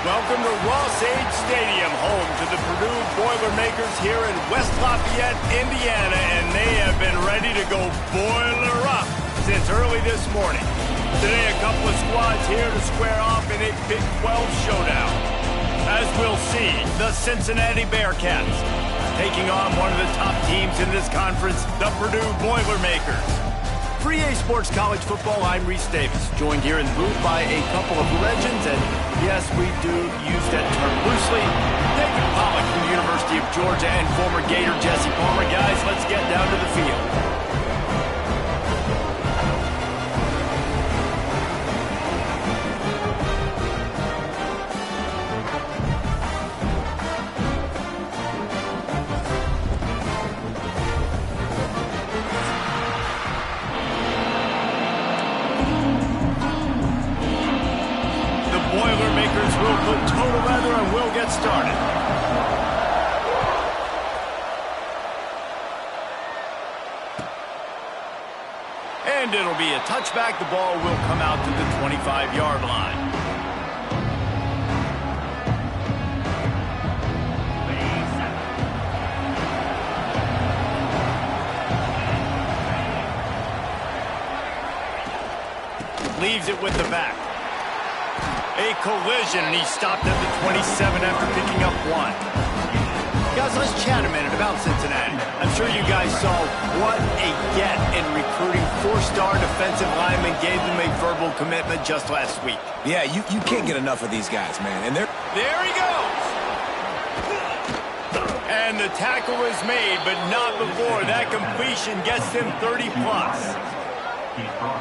Welcome to Ross-Age Stadium, home to the Purdue Boilermakers here in West Lafayette, Indiana, and they have been ready to go boiler up since early this morning. Today, a couple of squads here to square off in a Big 12 showdown. As we'll see, the Cincinnati Bearcats taking on one of the top teams in this conference, the Purdue Boilermakers. For EA Sports College Football, I'm Reese Davis, joined here in the booth by a couple of legends, and yes, we do use that term loosely. David Pollack from the University of Georgia and former Gator Jesse Palmer. Guys, let's get down to the field. Boilermakers will put total weather and we'll get started. And it'll be a touchback. The ball will come out to the 25-yard line. Leaves it with the back. A collision, and he stopped at the 27 after picking up one. Guys, let's chat a minute about Cincinnati. I'm sure you guys saw what a get in recruiting. Four-star defensive linemen gave them a verbal commitment just last week. Yeah, you can't get enough of these guys, man. And there he goes. And the tackle is made, but not before that completion gets them 30-plus.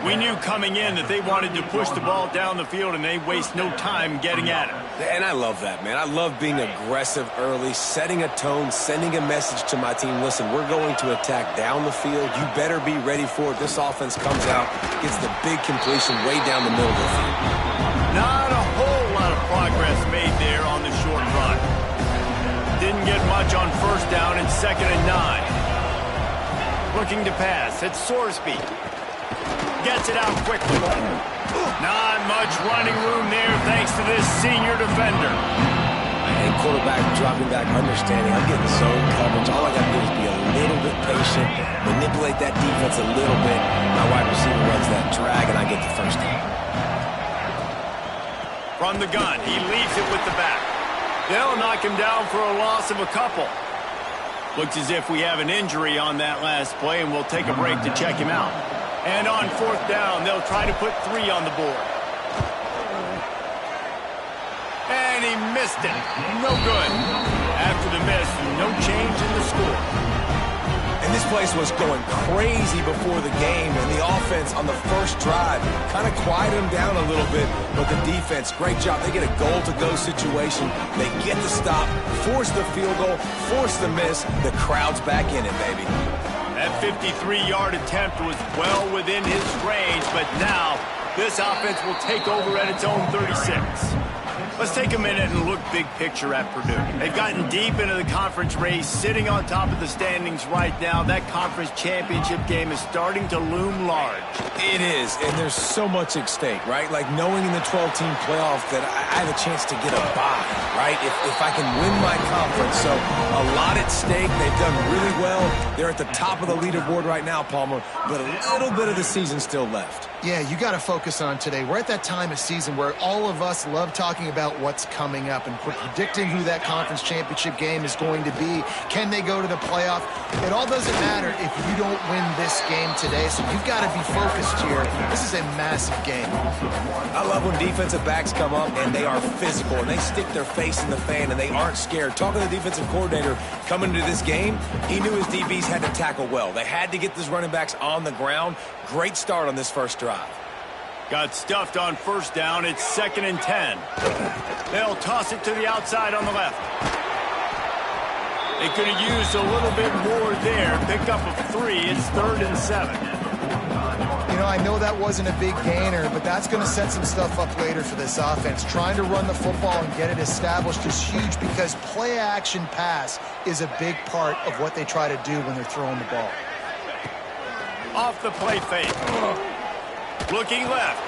We knew coming in that they wanted to push the ball down the field, and they waste no time getting at it. And I love that, man. I love being aggressive early, setting a tone, sending a message to my team. Listen, we're going to attack down the field. You better be ready for it. This offense comes out, gets the big completion way down the middle of the field. Not a whole lot of progress made there on the short run. Didn't get much on first down and 2nd and 9. Looking to pass. It's Sorsby. Gets it out quickly. Not much running room there thanks to this senior defender. And quarterback dropping back, understanding I'm getting zone coverage. All I got to do is be a little bit patient, manipulate that defense a little bit. My wide receiver runs that drag, and I get the first down. From the gun, he leaves it with the back. They'll knock him down for a loss of a couple. Looks as if we have an injury on that last play, and we'll take a break to check him out. And on 4th down, they'll try to put 3 on the board. And he missed it. No good. After the miss, no change in the score. And this place was going crazy before the game, and the offense on the first drive kind of quieted them down a little bit, but the defense, great job. They get a goal-to-go situation. They get the stop, force the field goal, force the miss. The crowd's back in it, baby. That 53-yard attempt was well within his range, but now this offense will take over at its own 36. Let's take a minute and look big picture at Purdue. They've gotten deep into the conference race, sitting on top of the standings right now. That conference championship game is starting to loom large. It is, and there's so much at stake, right? Like knowing in the 12-team playoff that I have a chance to get a bye, right? If I can win my conference. So a lot at stake. They've done really well. They're at the top of the leaderboard right now, Palmer, but a little bit of the season still left. Yeah, you got to focus on today. We're at that time of season where all of us love talking about what's coming up and predicting who that conference championship game is going to be. Can they go to the playoff? It all doesn't matter if you don't win this game today, so you've got to be focused here. This is a massive game. I love when defensive backs come up and they are physical and they stick their face in the fan and they aren't scared. Talking to the defensive coordinator coming into this game, he knew his DBs had to tackle well. They had to get those running backs on the ground. Great start on this first drive. Got stuffed on 1st down. It's 2nd and 10. They'll toss it to the outside on the left. They could have used a little bit more there. Pick up a 3. It's 3rd and 7. You know, I know that wasn't a big gainer, but that's going to set some stuff up later for this offense. Trying to run the football and get it established is huge because play-action pass is a big part of what they try to do when they're throwing the ball. Off the play fake. Looking left.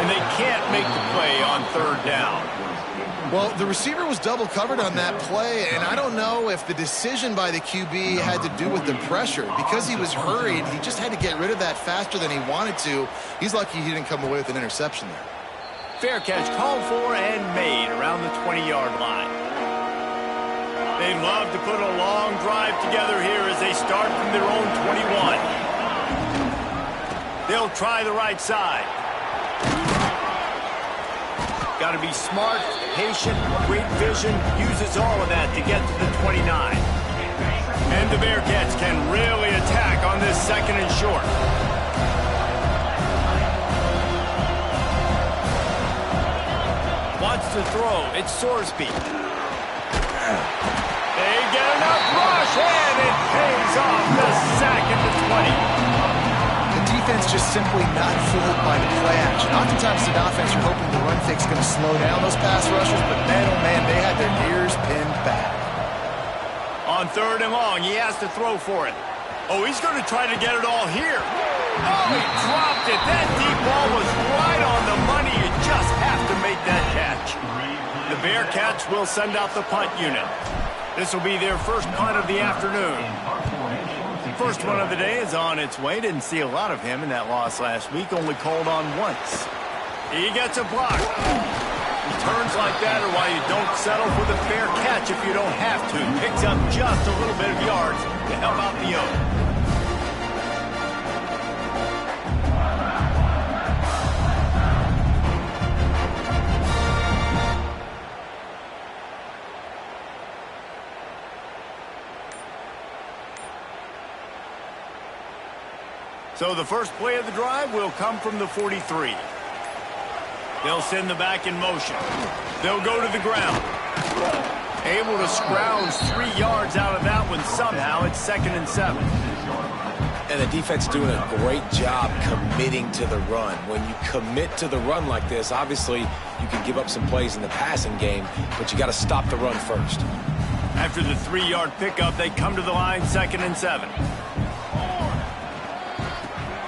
and they can't make the play on third down. Well, the receiver was double covered on that play, and I don't know if the decision by the QB had to do with the pressure. Because he was hurried, he just had to get rid of that faster than he wanted to. He's lucky he didn't come away with an interception there. Fair catch called for and made around the 20-yard line. They love to put a long drive together here as they start from their own 21. They'll try the right side. Got to be smart, patient, great vision, uses all of that to get to the 29. And the Bearcats can really attack on this second and short. Wants to throw. It's Sorsby. They get enough rush, and it pays off the sack at the 20. The defense just simply not fooled by the play action. Oftentimes, the offense, you're hoping the run fake's going to slow down those pass rushers, but man, oh man, they had their ears pinned back. On third and long, he has to throw for it. Oh, he's going to try to get it all here. Oh, he dropped it. That deep ball was right on the money. You just have to make that catch. The Bearcats will send out the punt unit. This will be their first punt of the afternoon. First one of the day is on its way. Didn't see a lot of him in that loss last week. Only called on once. He gets a block. Returns like that are why you don't settle for the fair catch if you don't have to. Picks up just a little bit of yards to help out the owner. So the first play of the drive will come from the 43. They'll send the back in motion. They'll go to the ground. Able to scrounge 3 yards out of that one somehow. It's 2nd and 7. And the defense doing a great job committing to the run. When you commit to the run like this, obviously you can give up some plays in the passing game, but you got to stop the run first. After the 3-yard pickup, they come to the line, 2nd and 7.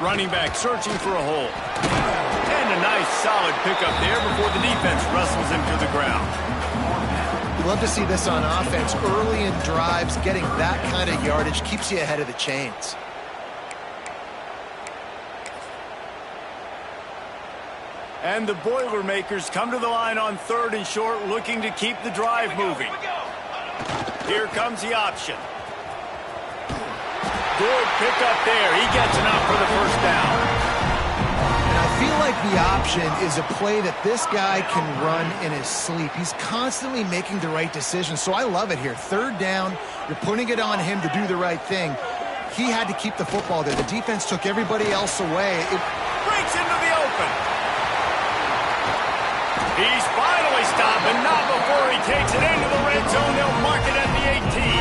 Running back searching for a hole. And a nice solid pickup there before the defense wrestles him to the ground. You love to see this on offense. Early in drives, getting that kind of yardage keeps you ahead of the chains. And the Boilermakers come to the line on 3rd and short, looking to keep the drive moving. Here comes the option. Good pickup there. He gets enough for the first down. And I feel like the option is a play that this guy can run in his sleep. He's constantly making the right decision, so I love it here. 3rd down, you're putting it on him to do the right thing. He had to keep the football there. The defense took everybody else away. It breaks into the open. He's finally stopped, and not before he takes it into the red zone. They'll mark it at the 18.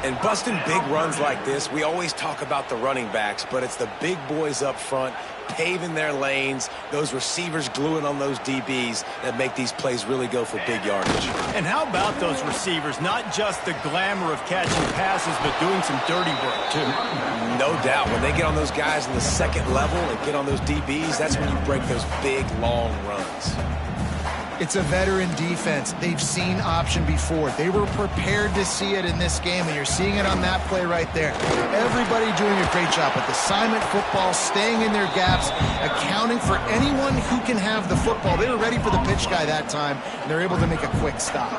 And busting big runs like this, we always talk about the running backs, but it's the big boys up front paving their lanes, those receivers gluing on those DBs that make these plays really go for big yardage. And how about those receivers? Not just the glamour of catching passes, but doing some dirty work, too. No doubt. When they get on those guys in the second level and get on those DBs, that's when you break those big, long runs. It's a veteran defense. They've seen option before. They were prepared to see it in this game, and you're seeing it on that play right there. Everybody doing a great job with assignment football, staying in their gaps, accounting for anyone who can have the football. They were ready for the pitch guy that time, and they're able to make a quick stop.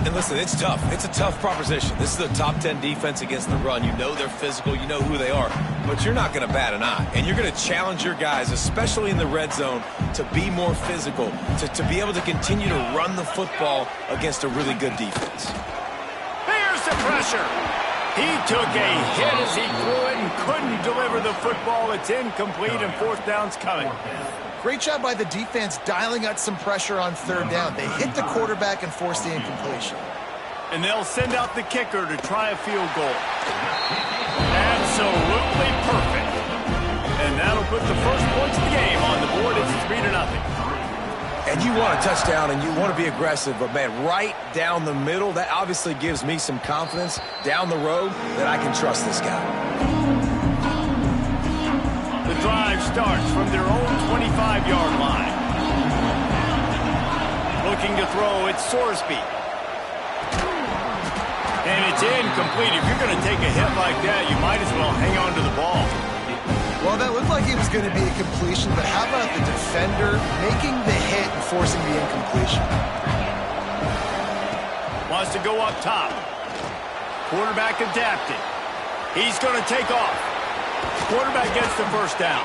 And listen, it's tough. It's a tough proposition. This is a top 10 defense against the run. You know they're physical. You know who they are. But you're not going to bat an eye. And you're going to challenge your guys, especially in the red zone, to be more physical, to be able to continue to run the football against a really good defense. There's the pressure. He took a hit as he threw it and couldn't deliver the football. It's incomplete, and 4th down's coming. Great job by the defense dialing out some pressure on 3rd down. They hit the quarterback and forced the incompletion. And they'll send out the kicker to try a field goal. Absolutely perfect. And that'll put the first points of the game on the board. It's 3-0. And you want a touchdown and you want to be aggressive, but man, right down the middle, that obviously gives me some confidence down the road that I can trust this guy. The drive drive starts from their own 25-yard line. Looking to throw, it's Sorsby. And it's incomplete. If you're going to take a hit like that, you might as well hang on to the ball. Well, that looked like it was going to be a completion, but how about the defender making the hit and forcing the incompletion? Wants to go up top. Quarterback adapted. He's going to take off. Quarterback gets the first down.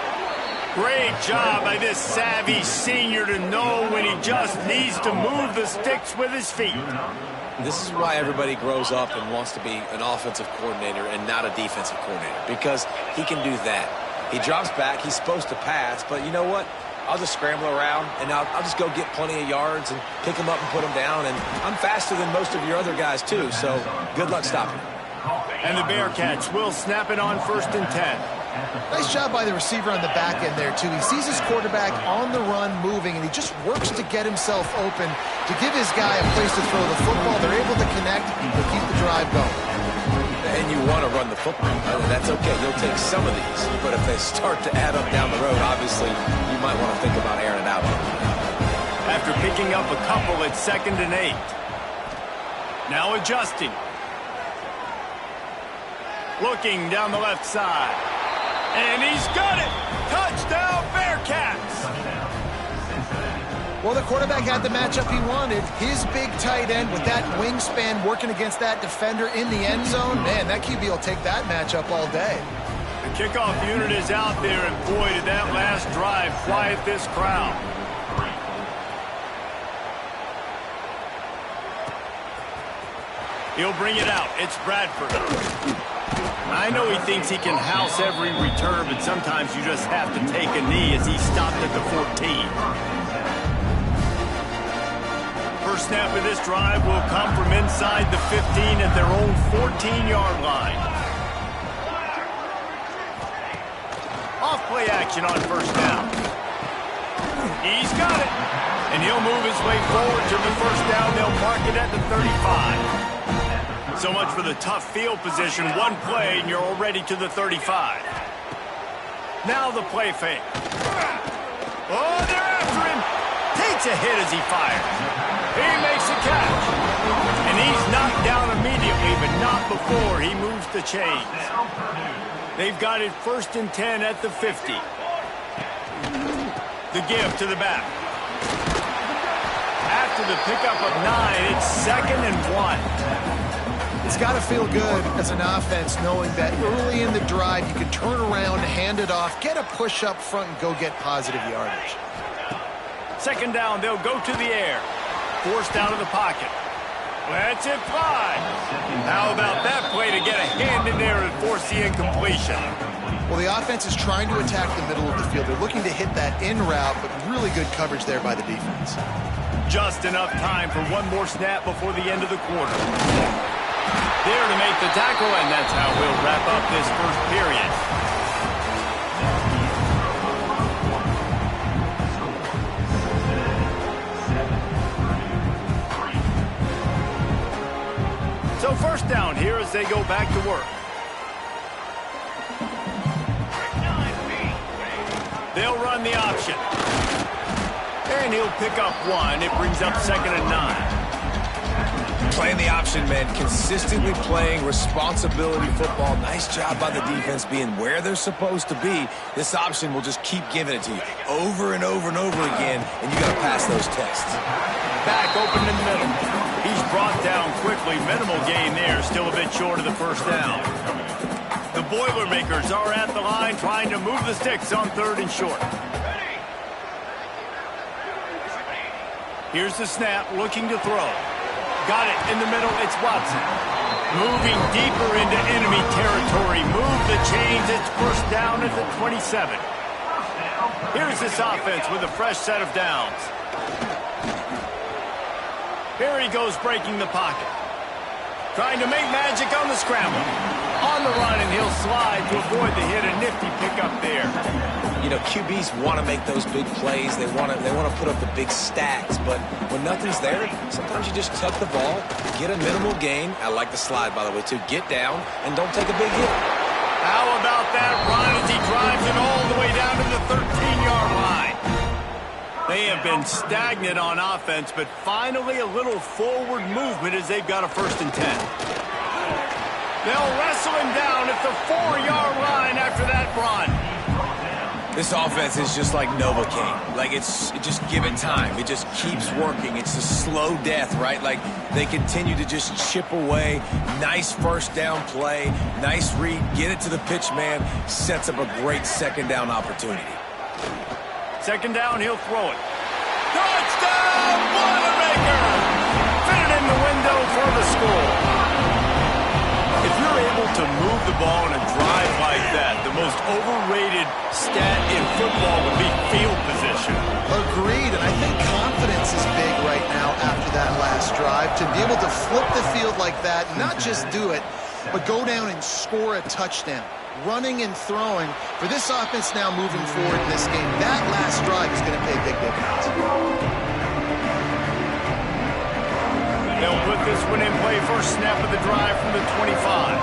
Great job by this savvy senior to know when he just needs to move the sticks with his feet. This is why everybody grows up and wants to be an offensive coordinator and not a defensive coordinator, because he can do that. He drops back. He's supposed to pass, but you know what? I'll just scramble around, and I'll just go get plenty of yards and pick him up and put him down, and I'm faster than most of your other guys, too, so good luck stopping him. And the Bearcats will snap it on 1st and 10. Nice job by the receiver on the back end there, too. He sees his quarterback on the run moving, and he just works to get himself open to give his guy a place to throw the football. They're able to connect and keep the drive going. And you want to run the football. That's okay. You'll take some of these. But if they start to add up down the road, obviously, you might want to think about airing it out. After picking up a couple, it's 2nd and 8. Now adjusting. Looking down the left side. And he's got it! Touchdown, Bearcats! Well, the quarterback had the matchup he wanted. His big tight end with that wingspan working against that defender in the end zone. Man, that QB will take that matchup all day. The kickoff unit is out there, and boy, did that last drive quiet this crowd. He'll bring it out. It's Bradford. I know he thinks he can house every return, but sometimes you just have to take a knee as he stopped at the 14. First snap of this drive will come from inside the 15 at their own 14-yard line. Off play action on 1st down. He's got it. And he'll move his way forward to the 1st down. They'll mark it at the 35. So much for the tough field position. One play, and you're already to the 35. Now the play fake. Oh, they're after him. Takes a hit as he fires. He makes a catch. And he's knocked down immediately, but not before he moves the chains. They've got it 1st and 10 at the 50. The give to the back. After the pickup of 9, it's 2nd and 1. It's got to feel good as an offense knowing that early in the drive you can turn around, hand it off, get a push up front, and go get positive yardage. 2nd down, they'll go to the air. Forced out of the pocket. Lets it fly. How about that play to get a hand in there and force the incompletion? Well, the offense is trying to attack the middle of the field. They're looking to hit that in route, but really good coverage there by the defense. Just enough time for one more snap before the end of the quarter. There to make the tackle, and that's how we'll wrap up this first period. So 1st down here as they go back to work. They'll run the option. And he'll pick up 1. It brings up 2nd and 9. Playing the option, man. Consistently playing responsibility football. Nice job by the defense being where they're supposed to be. This option will just keep giving it to you over and over and over again, and you got to pass those tests. Back open in the middle. He's brought down quickly. Minimal gain there. Still a bit short of the 1st down. The Boilermakers are at the line trying to move the sticks on 3rd and short. Here's the snap, looking to throw. Got it in the middle, it's Watson. Moving deeper into enemy territory. Move the chains, it's 1st down at the 27. Here's this offense with a fresh set of downs. Here he goes breaking the pocket. Trying to make magic on the scramble. On the run, and he'll slide to avoid the hit. A nifty pickup there. You know, QBs want to make those big plays. They want to put up the big stats. But when nothing's there, sometimes you just tuck the ball, get a minimal gain. I like the slide, by the way, too. Get down and don't take a big hit. How about that run as he drives it all the way down to the 13-yard line. They have been stagnant on offense, but finally a little forward movement as they've got a 1st and 10. They'll wrestle him down at the 4-yard line after that run. This offense is just like Novocaine. Like, it just give it time. It just keeps working. It's a slow death, right? Like, they continue to just chip away. Nice 1st down play. Nice read. Get it to the pitch man. Sets up a great 2nd down opportunity. 2nd down, he'll throw it. Touchdown, Boilermaker! Fit it in the window for the score. If you're able to move the ball in a drive like that, the most overrated stat in football would be field position. Agreed, and I think confidence is big right now after that last drive. To be able to flip the field like that, not just do it, but go down and score a touchdown. Running and throwing. For this offense now moving forward in this game, that last drive is going to pay big dividends. They'll put this one in play. First snap of the drive from the 25.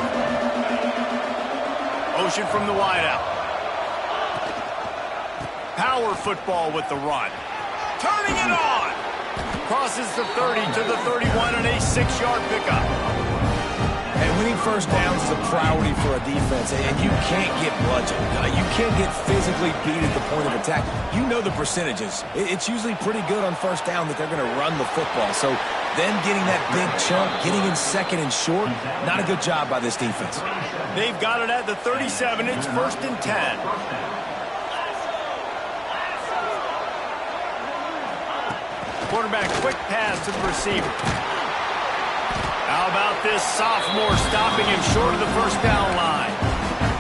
Motion from the wideout. Power football with the run. Turning it on. Crosses the 30 to the 31 and a 6-yard pickup. And winning 1st downs is a priority for a defense, and you can't get bludgeoned. You can't get physically beat at the point of attack. You know the percentages. It's usually pretty good on 1st down that they're going to run the football. So then getting that big chunk, getting in 2nd and short, not a good job by this defense. They've got it at the 37. It's 1st and 10. Quarterback, quick pass to the receiver. How about this sophomore stopping him short of the 1st down line?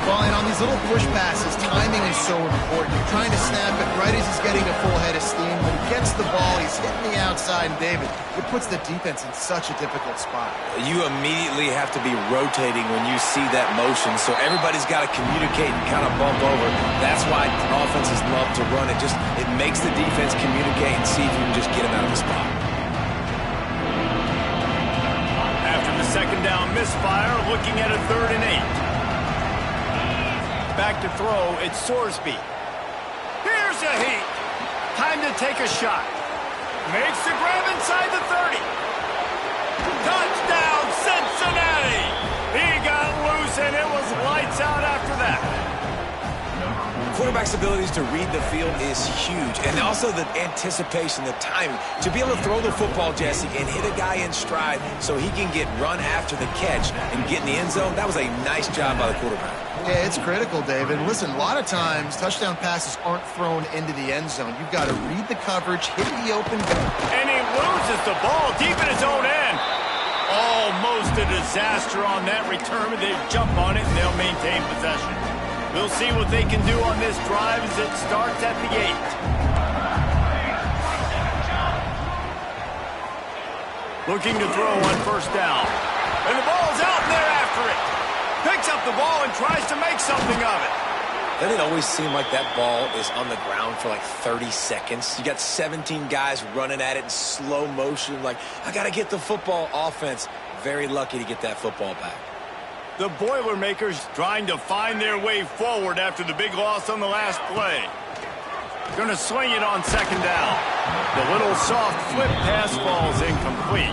Well, and on these little push passes, timing is so important. You're trying to snap it right as he's getting a full head of steam. When he gets the ball, he's hitting the outside, and David, it puts the defense in such a difficult spot. You immediately have to be rotating when you see that motion, so everybody's got to communicate and kind of bump over. That's why offenses love to run it. It makes the defense communicate and see if you can just get him out of the spot. 2nd down misfire, looking at a 3rd and 8. Back to throw, it's Sorsby. Here's a heat. Time to take a shot. Makes the grab inside the 30. Touchdown, Cincinnati! He got loose, and it was lights out after that. Quarterback's abilities to read the field is huge, and also the anticipation, the timing. To be able to throw the football, Jesse, and hit a guy in stride so he can get run after the catch and get in the end zone, that was a nice job by the quarterback. Yeah, it's critical, David. Listen, a lot of times, touchdown passes aren't thrown into the end zone. You've got to read the coverage, hit the open goal. And he loses the ball deep in his own end. Almost a disaster on that return. They jump on it, and they'll maintain possession. We'll see what they can do on this drive as it starts at the 8. Looking to throw on 1st down. And the ball's out, and they're after it. Picks up the ball and tries to make something of it. Doesn't it always seem like that ball is on the ground for like 30 seconds? You got 17 guys running at it in slow motion. Like, I got to get the football. Offense, very lucky to get that football back. The Boilermakers trying to find their way forward after the big loss on the last play. Going to swing it on 2nd down. The little soft flip pass falls incomplete.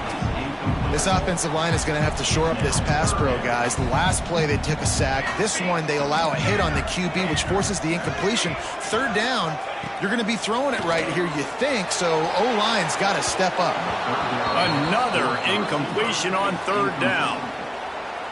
This offensive line is going to have to shore up this pass pro, guys. The last play, they took a sack. This one, they allow a hit on the QB, which forces the incompletion. 3rd down, you're going to be throwing it right here, you think, so O-line's got to step up. Another incompletion on 3rd down.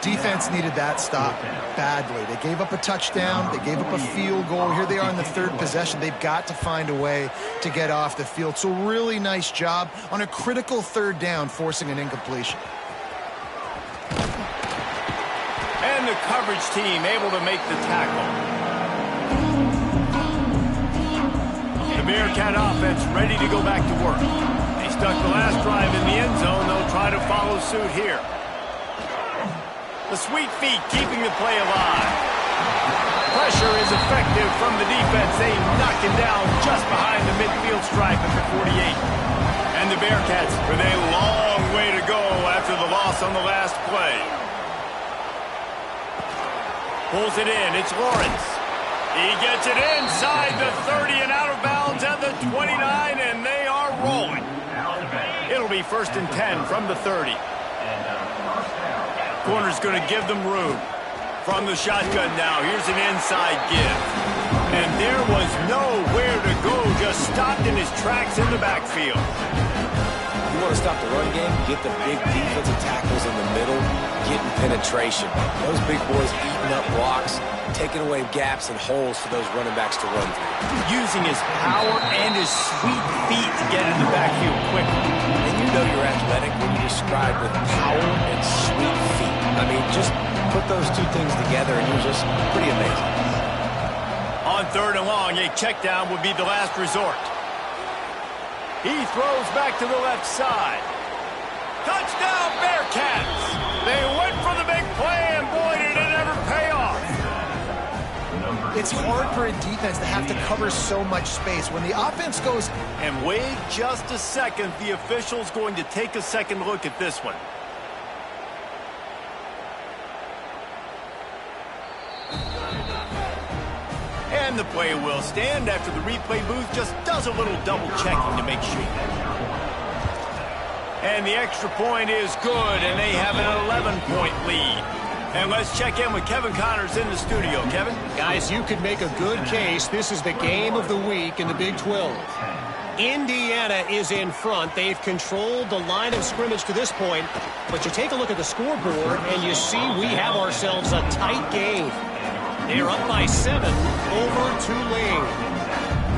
Defense needed that stop badly. They gave up a touchdown. They gave up a field goal. Here they are in the 3rd possession. They've got to find a way to get off the field. So really nice job on a critical 3rd down, forcing an incompletion. And the coverage team able to make the tackle. The Bearcat offense ready to go back to work. They stuck the last drive in the end zone. They'll try to follow suit here. The sweet feet keeping the play alive. Pressure is effective from the defense. They knock him down just behind the midfield stripe at the 48. And the Bearcats with a long way to go after the loss on the last play. Pulls it in. It's Lawrence. He gets it inside the 30 and out of bounds at the 29, and they are rolling. It'll be 1st and 10 from the 30. Corner's going to give them room. From the shotgun now, here's an inside give. And there was nowhere to go, just stopped in his tracks in the backfield. You want to stop the run game, get the big defensive tackles in the middle, getting penetration. Those big boys eating up blocks, taking away gaps and holes for those running backs to run through. Using his power and his sweet feet to get in the backfield quickly. And you know you're athletic when you describe with power and sweet feet. I mean, just put those two things together and you're just pretty amazing. On 3rd and long, a check down would be the last resort. He throws back to the left side. Touchdown, Bearcats! They went for the big play, and boy, did it ever pay off. It's hard for a defense to have to cover so much space. When the offense goes... And wait just a second. The official's going to take a second look at this one. And the play will stand after the replay booth just does a little double checking to make sure. And the extra point is good, and they have an 11-point lead. And let's check in with Kevin Connors in the studio. Kevin? Guys, you could make a good case. This is the game of the week in the Big 12. Indiana is in front. They've controlled the line of scrimmage to this point. But you take a look at the scoreboard, and you see we have ourselves a tight game. They're up by 7 over Tulane.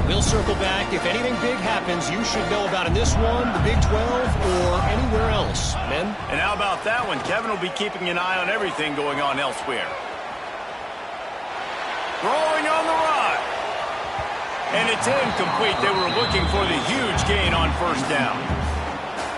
We'll circle back. If anything big happens, you should know about in this one, the Big 12, or anywhere else. Men? And how about that one? Kevin will be keeping an eye on everything going on elsewhere. Throwing on the run. And it's incomplete. They were looking for the huge gain on 1st down.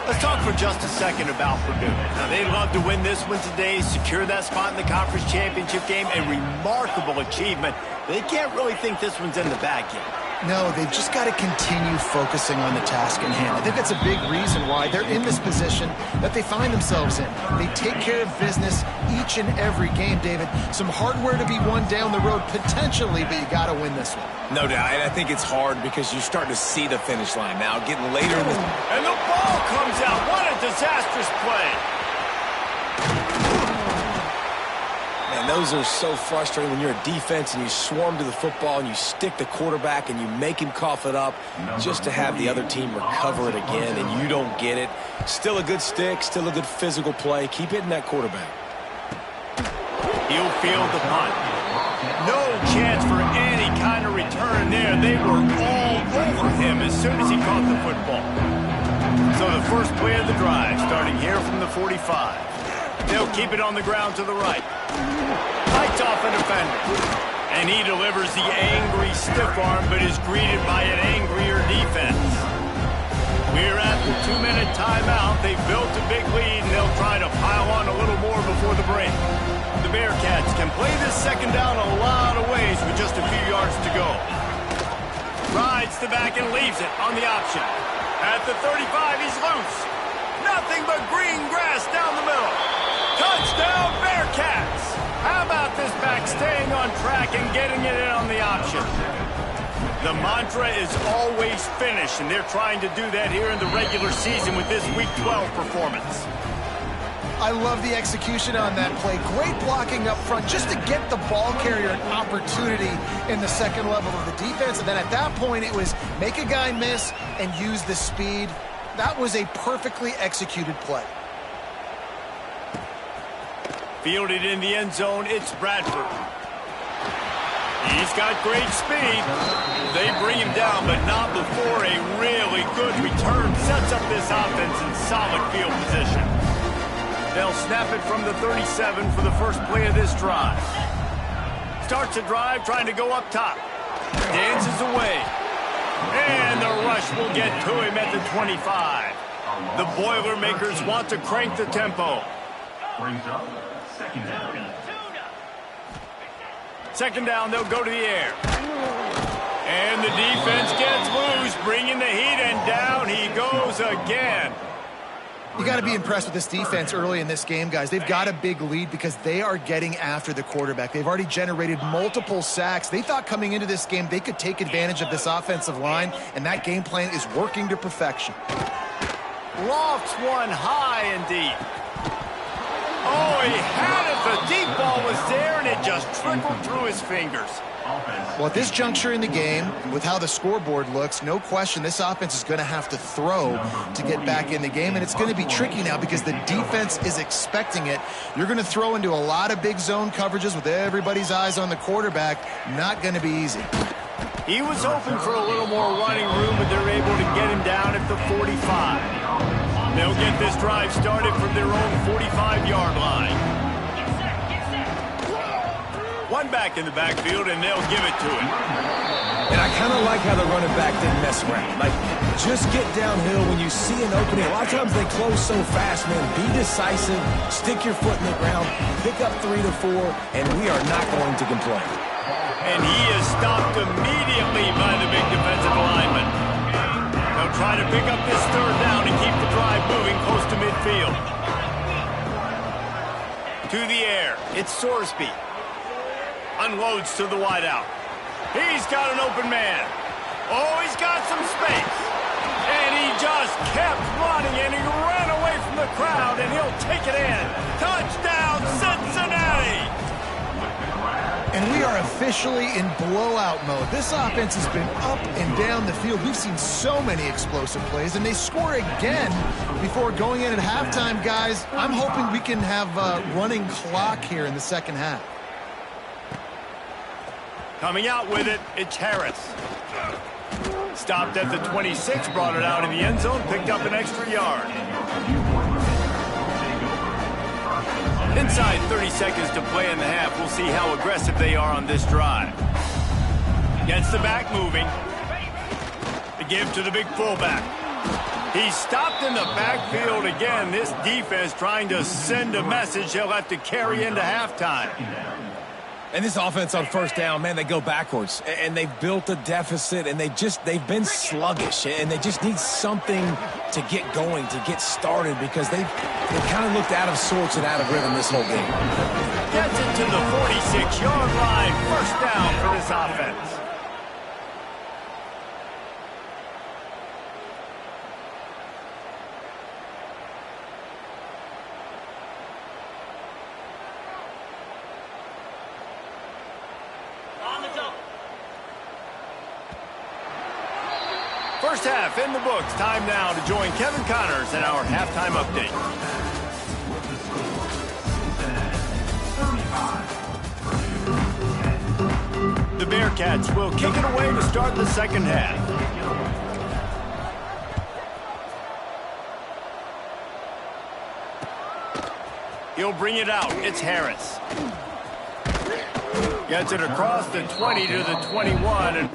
Let's talk for just a second about Purdue. Now, they'd love to win this one today, secure that spot in the conference championship game, a remarkable achievement. They can't really think this one's in the bag yet. No, they've just got to continue focusing on the task in hand. I think that's a big reason why they're in this position that they find themselves in. They take care of business each and every game, David. Some hardware to be won down the road potentially, but you got to win this one. No doubt, and I think it's hard because you're starting to see the finish line now, getting later in the... And the ball comes out. What a disastrous play. Man, those are so frustrating when you're a defense and you swarm to the football and you stick the quarterback and you make him cough it up just to have the other team recover it again and you don't get it. Still a good stick, still a good physical play. Keep hitting that quarterback. He'll field the punt. No chance for any kind of return there. They were all over him as soon as he caught the football. So the first play of the drive starting here from the 45. They'll keep it on the ground to the right. Fights off a defender. And he delivers the angry stiff arm, but is greeted by an angrier defense. We're at the 2-minute timeout. They've built a big lead, and they'll try to pile on a little more before the break. The Bearcats can play this second down a lot of ways with just a few yards to go. Rides the back and leaves it on the option. At the 35, he's loose. Nothing but green grass down the middle. Touchdown, Bearcats! How about this back staying on track and getting it in on the option? The mantra is always finish, and they're trying to do that here in the regular season with this Week 12 performance. I love the execution on that play. Great blocking up front just to get the ball carrier an opportunity in the second level of the defense. And then at that point, it was make a guy miss and use the speed. That was a perfectly executed play. Fielded in the end zone, it's Bradford. He's got great speed. They bring him down, but not before a really good return sets up this offense in solid field position. They'll snap it from the 37 for the first play of this drive. Starts the drive trying to go up top. Dances away. And the rush will get to him at the 25. The Boilermakers want to crank the tempo. Second down, they'll go to the air. And the defense gets loose, bringing the heat, and down he goes again. You got to be impressed with this defense early in this game, guys. They've got a big lead because they are getting after the quarterback. They've already generated multiple sacks. They thought coming into this game they could take advantage of this offensive line, and that game plan is working to perfection. Lofts one high and deep. Oh, he had it. The deep ball was there, and it just trickled through his fingers. Well, at this juncture in the game, with how the scoreboard looks, no question this offense is going to have to throw to get back in the game, and it's going to be tricky now because the defense is expecting it. You're going to throw into a lot of big zone coverages with everybody's eyes on the quarterback. Not going to be easy. He was hoping for a little more running room, but they're able to get him down at the 45. They'll get this drive started from their own 45-yard line. One back in the backfield, and they'll give it to him. And I kind of like how the running back didn't mess around. Like, just get downhill when you see an opening. A lot of times they close so fast, man. Be decisive, stick your foot in the ground, pick up 3 to 4, and we are not going to complain. And he is stopped immediately by the big defensive lineman. They'll try to pick up this third down and keep the drive moving close to midfield. To the air, it's Sorsby. Unloads to the wideout. He's got an open man. Oh, he's got some space. And he just kept running, and he ran away from the crowd, and he'll take it in. Touchdown, Cincinnati! And we are officially in blowout mode. This offense has been up and down the field. We've seen so many explosive plays, and they score again before going in at halftime, guys. I'm hoping we can have a running clock here in the second half. Coming out with it, it's Harris. Stopped at the 26, brought it out in the end zone, picked up an extra yard. Inside 30 seconds to play in the half. We'll see how aggressive they are on this drive. Gets the back moving. The give to the big fullback. He's stopped in the backfield again. This defense trying to send a message they'll have to carry into halftime. And this offense on first down, man, they go backwards. And they've built a deficit, and they've been sluggish. And they just need something to get going, to get started, because they've kind of looked out of sorts and out of rhythm this whole game. Gets it to the 46-yard line. First down for this offense. First half in the books. Time now to join Kevin Connors in our halftime update. The Bearcats will kick it away to start the second half. He'll bring it out. It's Harris. Gets it across the 20 to the 21. And